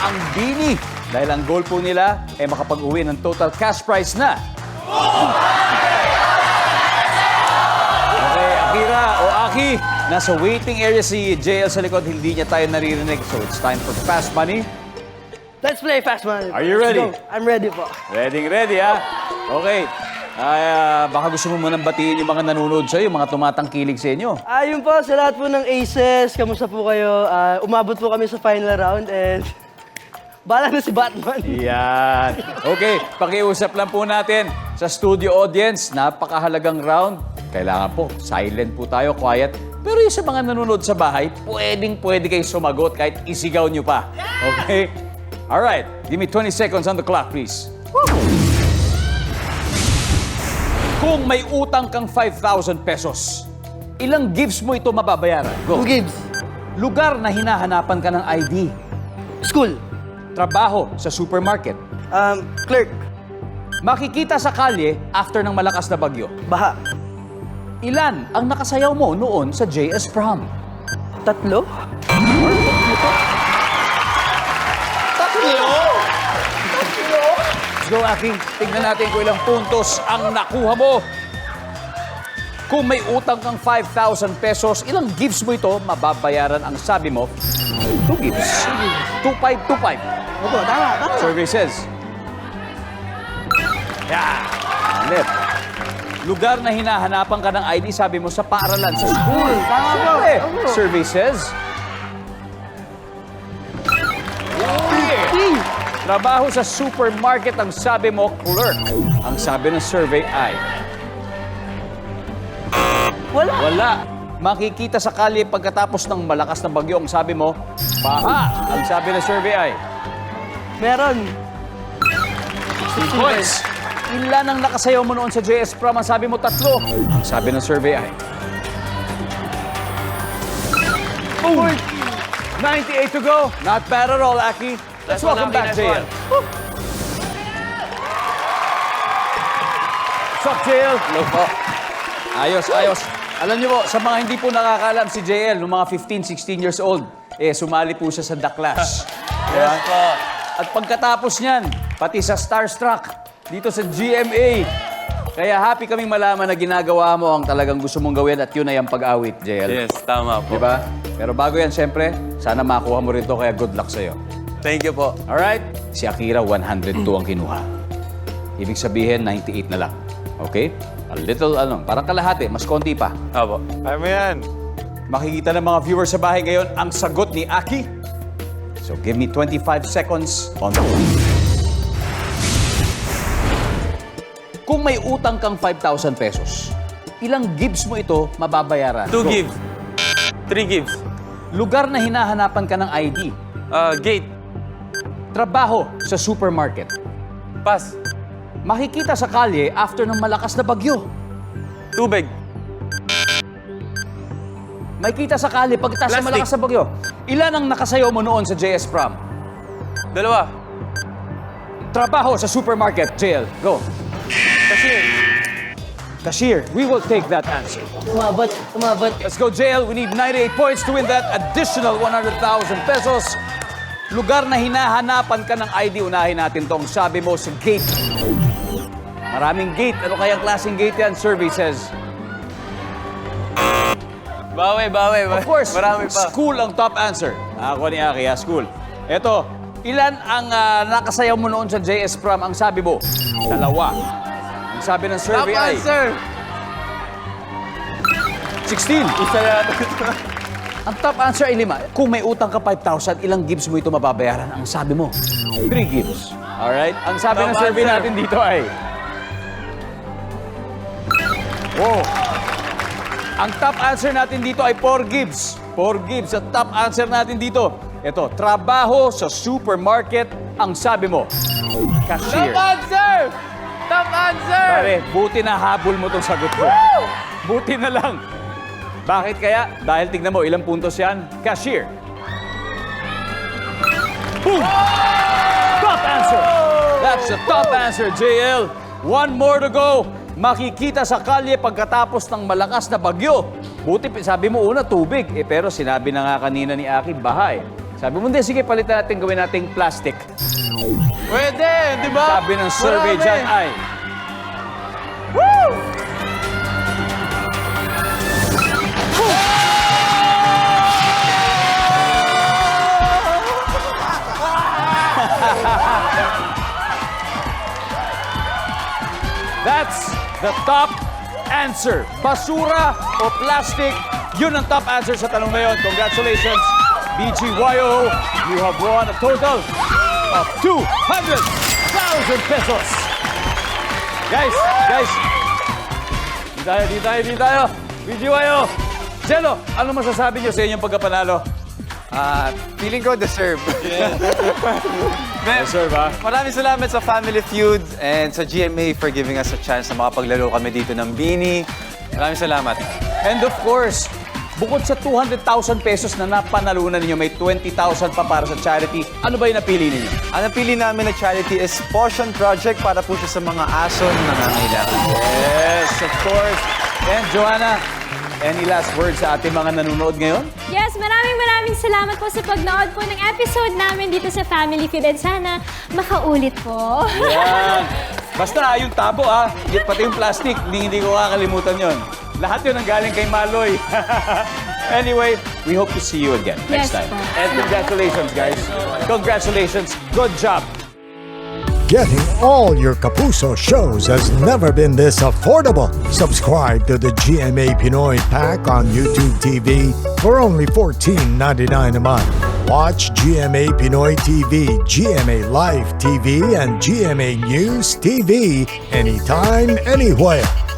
ang Bini. Dahil ang goal po nila ay makapag-uwi ng total cash prize na. Okay, Akira o Aki, nasa waiting area si JL sa likod. Hindi niya tayo naririnig. So it's time for Fast Money. Let's play Fast Money. Are you ready? Let's go. I'm ready po. Ready, ha? Okay. Baka gusto mo munang batiin yung mga nanonood sa'yo, yung mga tumatangkilig sa inyo. Ayun po, sa lahat po ng Aces, kamusta po kayo? Umabot po kami sa final round and bala na si Batman. Yan. Okay, pakiusap lang po natin sa studio audience. Napakahalagang round. Kailangan po, silent po tayo, quiet. Pero yung sa mga nanonood sa bahay, pwede kayo sumagot kahit isigaw nyo pa. Okay? Alright, give me 20 seconds on the clock, please. Kung may utang kang 5,000 pesos, ilang gifts mo ito mababayaran? Go. 2 gives. Lugar na hinahanapan ka ng ID. School. Trabaho sa supermarket. Clerk. Makikita sa kalye after ng malakas na bagyo. Baha. Ilan ang nakasayaw mo noon sa JS Prom? 3. Let's go, Aki. Tignan natin kung ilang puntos ang nakuha mo. Kung may utang kang 5,000 pesos, ilang gifts mo ito, mababayaran ang sabi mo, 2 gifts. 2,525. Opo, tama. Services. Yeah. Left. Lugar na hinahanapan ka ng ID, sabi mo, sa paaralan, sa school. Siyempre. Services. Trabaho sa supermarket, ang sabi mo, clerk. Ang sabi ng survey ay... Wala. Makikita sa kalye pagkatapos ng malakas na bagyo, ang sabi mo, baha. Ang sabi ng survey ay... Meron. 16 points. Ilan ang nakasayaw mo noon sa JS Prom? Ang sabi mo, 3. Ang sabi ng survey ay... 98 to go. Not bad at all, Aki. Let's welcome back, JL. What's up, JL? Hello po. Ayos. Alam niyo po, sa mga hindi po nakakaalam, si JL, nung mga 15, 16 years old, sumali po siya sa The Clash. Yes po. At pagkatapos niyan, pati sa Starstruck, dito sa GMA. Kaya happy kaming malaman na ginagawa mo ang talagang gusto mong gawin at yun ay ang pag-awit, JL. Yes, tama po. Diba? Pero bago yan, siyempre, sana makuha mo rin to, kaya good luck sa'yo. Thank you po. Alright? Si Akira, 102 ang kinuha. Ibig sabihin, 98 na lang. Okay? A little, parang kalahati, mas konti pa. Opo. Kaya mo yan. Makikita ng mga viewers sa bahay ngayon ang sagot ni Aki. So give me 25 seconds on the clock. Kung may utang kang 5,000 pesos, ilang gives mo ito mababayaran? 2 Go. gives. 3 gives. Lugar na hinahanapan ka ng ID. Gate. Trabaho sa supermarket. Pass. Makikita sa kalye after ng malakas na bagyo. Tubig. Makikita sa kalye pagkatapos ng Plastic. malakas na bagyo. Ilan ang nakasayaw mo noon sa JS Prom? 2. Trabaho sa supermarket. JL, go. Cashier. Cashier, we will take that answer. Umabot. Let's go, JL. We need 98 points to win that additional 100,000 pesos. Lugar na hinahanapan ka ng ID, unahin natin tong sabi mo sa gate. Maraming gate. Ano kayang klaseng gate yan? Survey says. Bawi. Of course, Marami pa. school ang top answer. Ako ni Aki, school. Eto, ilan ang nakasayaw mo noon sa JS Prom? Ang sabi mo, 2. Ang sabi ng Top survey ay answer. 16. Isa na. Ang top answer ay 5. Kung may utang ka 5,000, ilang gives mo ito mababayaran? Ang sabi mo, 3 gives. Alright? Ang sabi Top ng survey answer. natin dito ay... Wow! Ang top answer natin dito ay 4 gives. 4 gives. Ang top answer natin dito, ito, trabaho sa supermarket. Ang sabi mo, cashier. answer. Top answer. Pare, buti na habol mo itong sagot ko. Buti na lang. Bakit kaya? Dahil tignan mo, ilang puntos yan? Cashier. Boom! Top answer! That's the top answer, JL. One more to go. Makikita sa kalye pagkatapos ng malakas na bagyo. Buti, sabi mo una, tubig. Pero sinabi na nga kanina ni Aki, bahay. Sabi mo, hindi, sige, palitan natin, gawin nating plastic. Pwede, di ba? Sabi ng survey Marami. dyan ay... That's the top answer. Basura o plastic, yun ang top answer sa tanong na yun. Congratulations, BGYO. You have won a total of 200,000 pesos. Guys. Di tayo. BGYO. Jello, ano masasabi niyo sa inyong pagkapanalo? Feeling ko deserve. Yes, sir, ba? Maraming salamat sa Family Feud and sa GMA for giving us a chance na makapaglaro kami dito ng Bini. Maraming salamat. And of course, bukod sa 200,000 pesos na napanalunan ninyo, may 20,000 pa para sa charity. Ano ba yung napili ninyo? Ang napili namin na charity is Potion Project para po siya sa mga aso na nangangailangan. Yes, of course. And Joanna, any last words sa ating mga nanonood ngayon? Yes, maraming salamat po sa pagnood po ng episode namin dito sa Family Feud. And sana makaulit po. Yan. Basta yung tabo pati yung plastic, hindi ko kakalimutan yon. Lahat yun ang galing kay Maloy. Anyway, we hope to see you again next Yes, time. po. And congratulations, guys. Congratulations. Good job. Getting all your Kapuso shows has never been this affordable. Subscribe to the GMA Pinoy Pack on YouTube TV for only $14.99 a month. Watch GMA Pinoy TV, GMA Live TV, and GMA News TV anytime, anywhere.